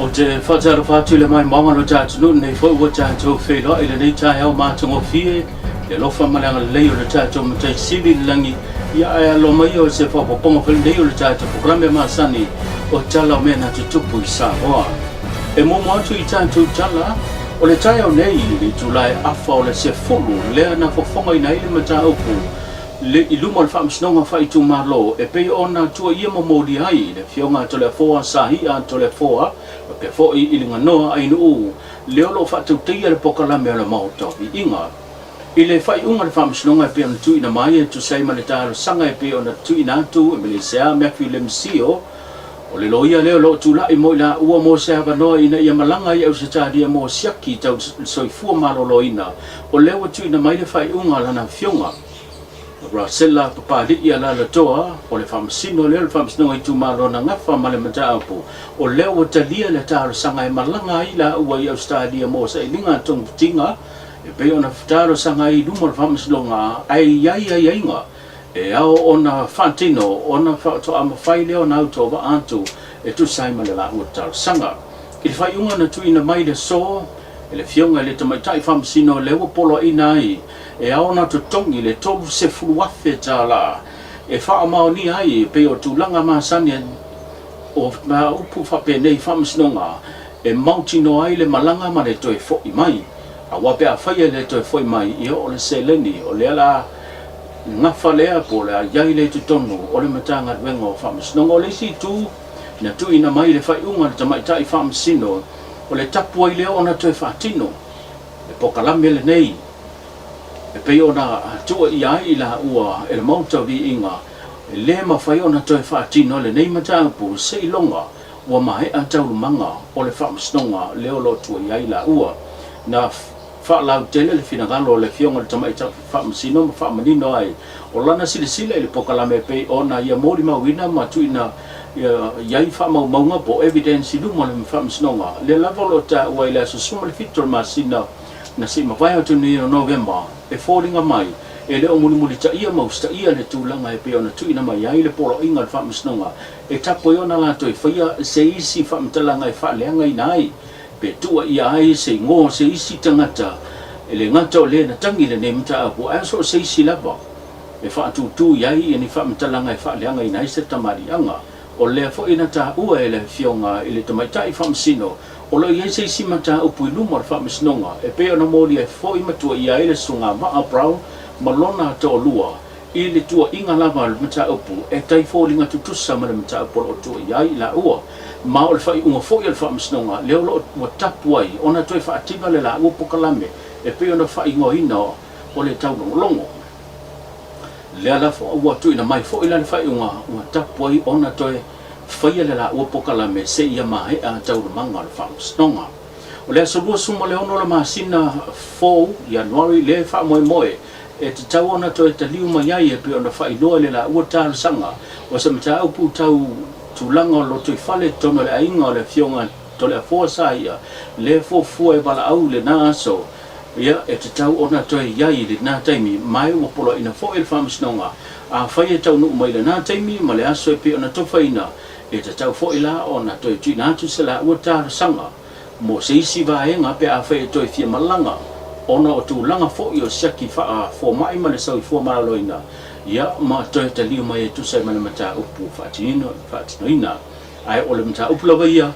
O te whatara whātu le mai maunga no tātunu nei whau wa tātou whēra i le nei tāi au mātongo fie le lofa malanga lei o le tātou matai sili langi ia ai alo mai o se whapaponga whele nei o le tātou programe māsani o tala o mea na tutupu i Samoa. E momo atu i tātou tala o le tāi au nei i tulai awha o le se fulu lea na whafonga i nei le mata upu le iluma le whaamisnonga whaitu malo e pei ona tua ia mamori ai le fionga to le foa sahia to le foa ke fo i ilinga noa ai no le olo whatu teia le pokalame o le maotawi inga i le whai unga le whaamisnonga e pei ona tu ina mai e tu seima le tāro sanga e pei ona tu ina atu e mele sea mea fi le msio o le loia leo lo tu lai mo ila ua mo sea vanoa ina ia malanga i au se tādia mo siaki tau soifua malolo ina o leo tu ina mai le whai unga lana fionga Rasela papali ia la toa o le famasino le famasino i tu malo na ngafa male mataapu o leo talia le taro sanga e malanga ila ua i australia mo sa ilinga tong tinga e pe ona taro sanga i dumo le famasino nga ai inga e ao ona fantino ona to ama faile ona auto va antu e tu sai male la ua taro sanga i fai unga na tu ina mai le so e le fionga le tamaitai famasino le ua polo ina ai e aona to tongi le tolu se fuluafe tala e wha maoni ai pe o tūlanga māsani o ma upu whape nei whamsnonga e mautino ai le malanga ma le toi fo i mai a wape a whaia le toi fo i mai i o le seleni o le ala ngafa lea po le a iai le tutonu o le matanga wenga o whamsnonga o le si tu na tu ina mai le whaiunga le tamaitai whamsino o le tapu ai leo ona toi whatino le pokalame le nei e pei ona tua i ai la ua e le mautawi inga e le mawhai ona toi whaatino le nei mataapu se ilonga ua mahe a taurumanga o le whaamisnonga leo lo tua i ai la ua na whaalau tele le finagalo le fionga le tamaita whaamasino ma whaamanino ai o lana silisila i le pokalame pei ona ia mori mawina ma tuina iai whaamaumaunga po evidence i luma le whaamisnonga le lavolo ta ua i le asusuma le fitor masina na si mawhai atu ni o November e fōringa mai e leo muli ta ia mausta ia le tūlanga e pe ona tuina mai ai le polo inga le whaamisnonga e tapo i ona lato e whaia se isi whaamitalanga e whaaleanga i nai pe tua ia ai se ngō se isi tangata e le ngata o le na tangi le ne mta apu aso se isi lava e whaatutu iai e ni whaamitalanga e whaaleanga i nai se tamarianga o le fo ina ta ua e le fionga i le tamaitai whaamisino o lo ia se isi mata upu i luma le whaamisnonga e pe ona mori e fo i matua ia e le sunga maa brau malona to lua i le tua inga lava le mata upu e tai fōringa tutusa ma le mata upu o tua ia i la ua ma o le whai unga fo i le whaamisnonga leo lo ua tapu ai ona toi whaativa le la ua pokalame e pe ona whai ngoina o le taulongolongo lea la fo ua tuina mai fo i le whai unga ua tapu ai ona toi whaia le la ua pokalame se ia mahe a taurumanga le whaamisnonga o lea solua suma le ono la masina 4 Januari le wha moe moe e te tau ona to e te liu mai ai e pe ona whailoa le la ua tāra sanga o se mta upu tau tūlanga o loto i whale tono le ainga o le fionga to le afua saia le fua e wala au le nā aso ia e te tau ona to e iai le nā taimi mai ua polo ina fo e le whaamisnonga a whaia tau nuu mai le nā taimi ma le aso e pe ona towhaina e te tau fo i la ona to e tuina atu se la ua tāra sanga mo se isi vaenga pe a whaia to e fia malanga ona o tūlanga fo i o siaki wha fo mai ma le sau i fo maraloina ia ma to e te liu mai e tu sai mana mata upu whaatinoina ai o le mata upu lawa ia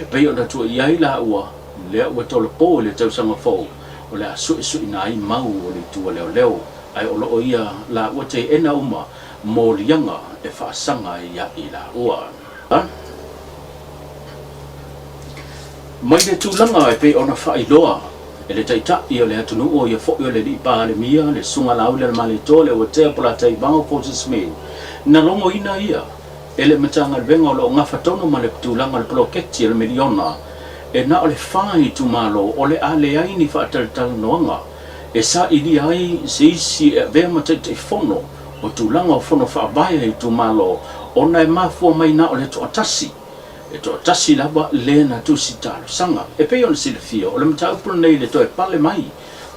e pei ona tua iai la ua lea ua tole po le tau sanga fo o le asu isu ina ai mau o le tua leo leo ai o loo ia la ua te ena uma mo lianga e whaasanga ia i la ua mai le tūlanga e pei ona whailoa e le taita'i o le atunu o ia fo'i o le lipa le mia le sunga lau le malito le o tea pola taibanga Forces Main na longo ina ia e le matanga venga o lo ngafa tono ma le tūlanga le poloketi le miliona e na o le whai tu malo o le ale ai ni whaataltal noanga e sa ili ai se isi e vea mataita i fono o tūlanga o fono whaabaya i tu malo o na e mafua mai na o le toatasi e to tasi lava le na tu sitalo sanga e pe ona silfia o le mata upu nei le to e pale mai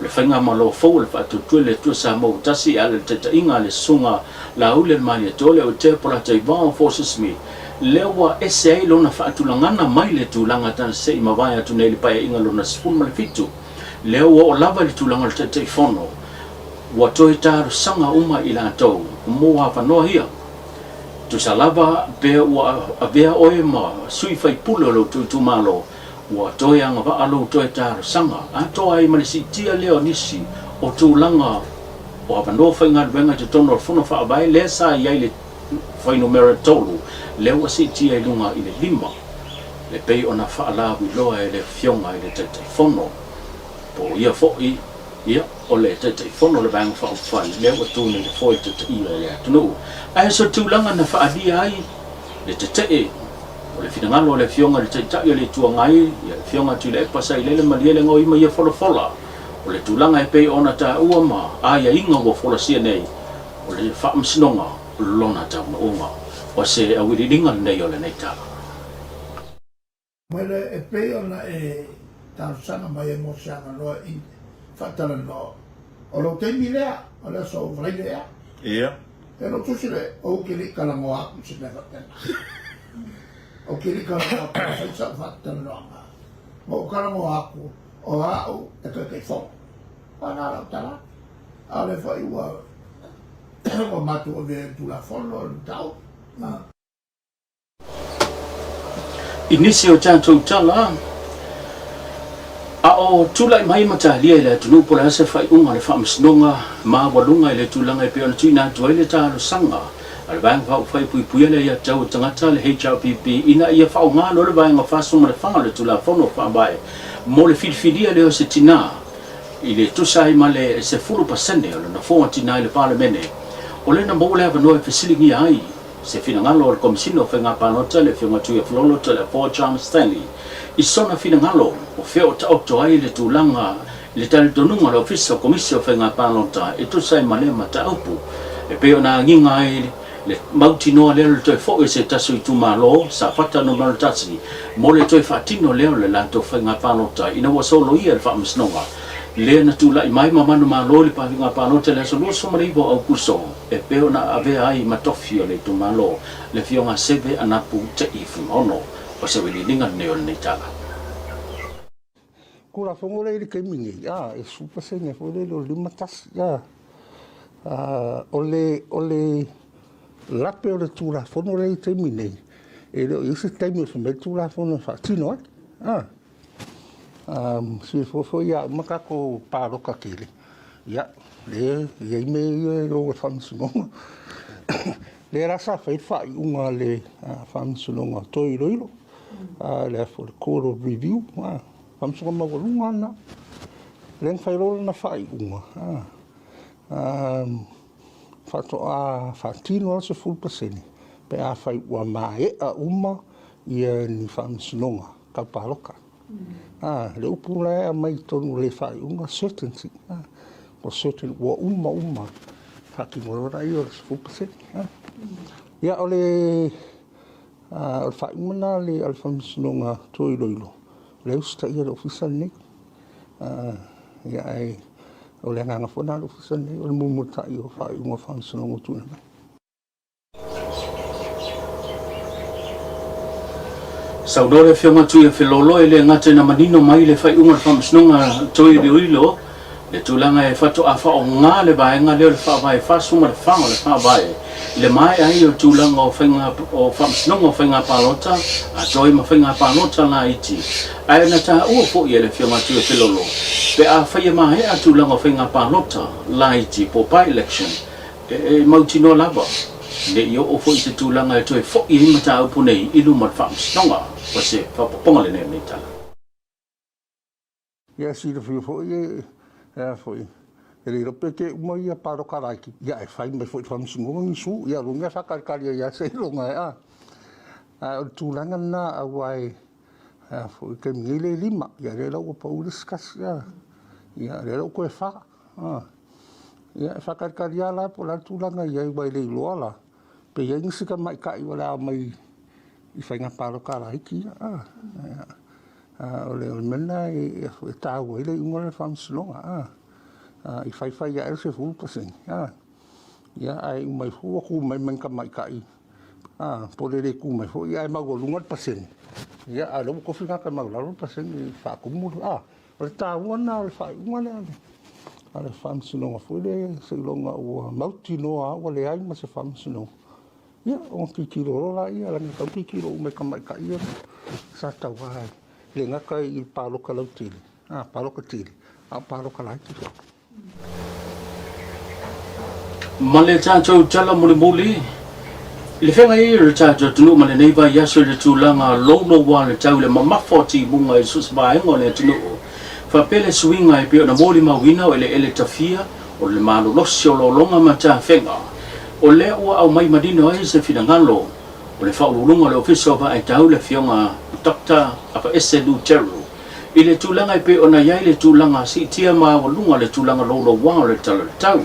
le whainga malo fo le fatu tu le tu sa mo tasi ale te inga le sunga la ule mali to le o te pola te Forces Main lewa ese ai lona faatulangana mai le tulanga tan se i mawai atu nei le pai inga lona sifun ma le fitu lewa o lava le tulanga le te fono wa toi taru sanga uma i la tau mo wa whanoa hia tu sa lava be wa avea oe ma sui fai pulo lo tu malo wa toi anga wa alo toi taru sanga a toa ai malisi tia leo nisi o tulanga o whanoa whainga wenga te tono funo wha abai le sa iai le fai numero tolu lewa si tia i lunga i le lima le pei ona whaala wiloa e le fionga i le te fono po ia fo'i ia o le te fono le bang whai lewa tūne le foi te iwa le atunu ai so tūlanga na whaadia ai le te o le finangalo le fionga le te tai o le tuangai ia le fionga tu le pasa i le malia le ngoi ma ia fola o le tūlanga e pei ona ta ua ma aia inga o fola sia nei o le whaamsinonga lona tauna unga o se awiriringa nei o le nei tala. Mele e pei ona e tausanga mai e mosianga noa i whatara no. O lo teimi lea, o le so vrei lea. Ia. E no tusire o kiri kalango aku si me whatena. O kiri kalango aku sa whatara noa. Mo kalango aku o au e kei fong. Pana rau tala. A le whai ua o matu o vea tu la fono o tau. Inisi o tātou tala a o tūlai mai matalia i le atunu po le ase whai unga le whaamsinonga ma walunga i le tūlanga i peona tui nā tuai le tālo sanga a le vāng whau whai pui pui le ia tau tangata le HRPP ina ia whau ngā lo le vāinga whāsonga le whanga le tūla whono whaambae mo le whidiwhidia leo se tina i le tusai ma le se 4% o le na whonga tina i le parlemene o le na mou le awa noe whesilingi ai se finangalo o le komisino whainga pānota le whiunga tui e flolo te le Paul Charles Stanley i sona finangalo o whio ta auto ai le tūlanga le tali tonunga le ofisa komisio whainga pānota e tusai ma le mata aupu e peo na nginga ai le mauti noa leo le toi fo e se tasu i tūmalo sa whata no maratasi mo le toi whaatino leo le lanto whainga pānota ina wasolo ia le whaamisnonga le na tula i mai mamanu malo le pahinga pānota le solo somarivo au kuso e peo na avea ai matofio le tūmalo le fionga seve anapu te i fungono o se wili ninga neo le neitala. Kura whongore i ke mingi, e supa se ne fore lo lima tas, o le lape o le tūra whonore i te mingi, e leo i se teimi o se me tūra whono whaatino ai, si fofo ia makako pāroka kele, ia, le ime i roga whamsunonga, le rasa whaiwhai unga le whamsunonga toi roilo, le for the court of review, whamsunga mawalunga ana, le whairola na whai unga, whato a whatino al se full paseni, pe a whai ua mae a uma ia ni whamsunonga, ka pāroka. Le upula e mai tonu le whai unga certainty, o certain ua uma, haki morora i o le se full paseni. Ia o le whaimana le alwhamsunonga toi roilo. Le usta ia le ofisa nei. Ia ai o le nganga whona le ofisa nei. O le mumuta i o whainga whamsunonga tūna mai. Saudore whionga tui a whilolo e le ngate na manino mai le whainga whamsunonga toi roilo. Le tūlanga e whato a whao ngā le vaenga leo le whaavai whasuma le whanga le whaavai. Le mai ai o tūlanga o whamsinonga o whainga pālota, a toi ma whainga pālota la iti. Ai na tā ua po i le whionga tui a whilolo. Pe a whaia mahe a tūlanga o whainga pālota la iti po pai election. E mauti no lava. Le i o fo i te tūlanga e toi fo i himata au punei ilu ma whamsinonga. O se whapaponga le nei tala. Ia si le fo i foi ele rope ke uma ia para o karaki ia e fai me foi whamsungonga ni su ia runga whakarikaria ia se longa o tūlanga na awai foi ke mile lima ia re lau pa uriskas ia re lau koe wha ia e whakarikaria la po la tūlanga ia i wai lei loa la pe ia nisika mai kai wala mai i whainga para o karaki o le mena e tāua ele unga le whamsunonga i whaiwhai ia else full pasing ia ai umai hua ku mai menka mai kai Pole le ku mai fo ia ma go lunga pasen ia alo ko finga ka ma la pasen fa ku mu o ta wona o fa ngana ale fam sino fo le se longa o mauti no a o le ai ma se fam sino ia o ki kilo la ia la ka ki kilo me ka mai ka ia sa ta wa le nga ka I palo ka lautili palo ka tili palo ka lai Male chacho chala muli le fenga I chacho tunu male nei ba yaso le tulanga lono wa le tau le mama 40 bunga I sus ba ngone tunu fa pele swinga I pe na moli ma wina o ele tafia o le malo losio lo longa ma cha fenga o le o au mai madino ai se finangalo o le fa ulunga le officer ba ai tau le fionga Dr. apa Esedu Teru ile tulanga I pe ona yai le tulanga si tia ma ulunga le tulanga lono wa le tau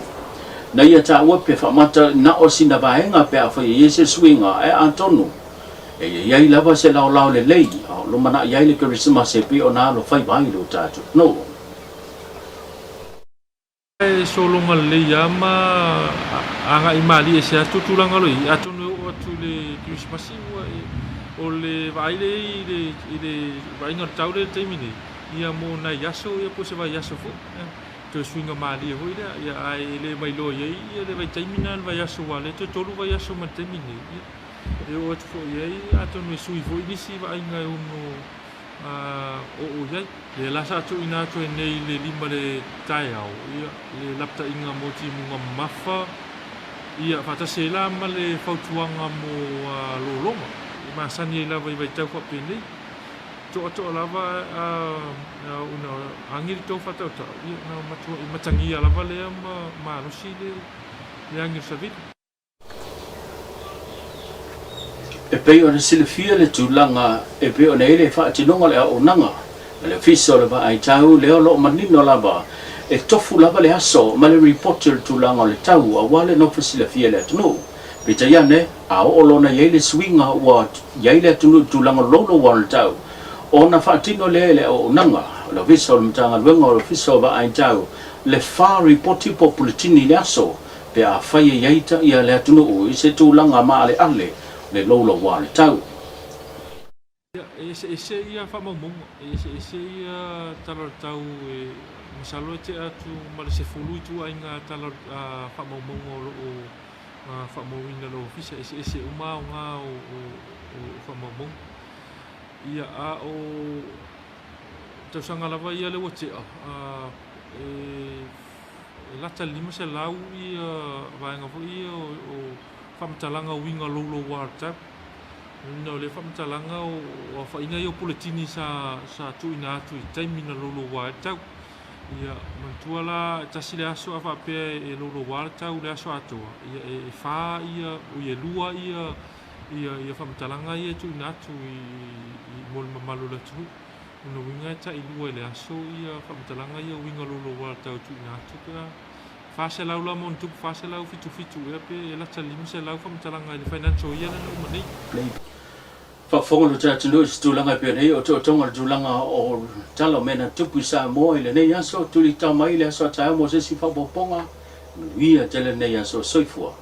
na ia ta wa pe fa mata na o sina vaenga pe a fa yese swinga antonu ia I lava se lao le lei lo mana ia le Christmas se pe ona lo fai vai lo tatu no solonga le yama anga I mali e se atu tulanga lo I atonu o atu le Christmas o le vai le vai ngar tau le temini ia mo na yaso ia po se vai yaso fo to swinga mali ho ia ai le mai lo ia le vai temina vai yaso wale to tolu vai yaso ma temini e o fo ia atonu sui fo ini si vai ngai uno o ia le la sa tu ina to nei le lima le tai au ia le lapta inga moti munga mafa ia fata se la ma le fautuanga mo lolonga ma sani la vai tau fa pene to lava una angir to fata to ia na matu matangi ala vale ma rosi le angir savit e pe ona silfia le tulanga e pe ona ele fa tinonga le o nanga le fiso le ba ai tau le lo manino lava e tofu lava le aso ma le reporter tulanga le tau a wale no silfia le tunu pita yane a o lona yele swinga wa yele tulanga lolo wa le tau ona fa tino le o nanga le fiso le mtanga le fiso ba ai tau le fa reporti populitini le aso pe a fa yaita ia le tunu o se tulanga ma ale ale le lolo wa le tau ese ia fa mo ese ia talar tau masalo te atu mal se fulu tu ainga talar fa mo o fa mo winga lo fisa ese uma nga o fa mo ia o te sanga lava ia le wote lata lima se lau ia vaenga fo ia o famtalanga winga lolo wa tap no le famtalanga o fa inga yo politini sa tu ina tu taimina lolo wa tap ia mantuala tasile aso afa pe e lolo wa tap le aso ato ia e fa ia o ia lua ia famtalanga ia tu ina tu I mol mamalu la tu no winga ta I lua le aso ia famtalanga ia winga lolo wa tap tu ina tu ka fase lau la mon tu fase lau fitu e pe la talim se lau fam talanga le financial ia na no mani fa fongo lo tatu no stulanga pe nei o tonga julanga o talo mena tupu sa mo ile nei aso tuli tamai le aso ta mo se si fa boponga ia tele nei aso soifua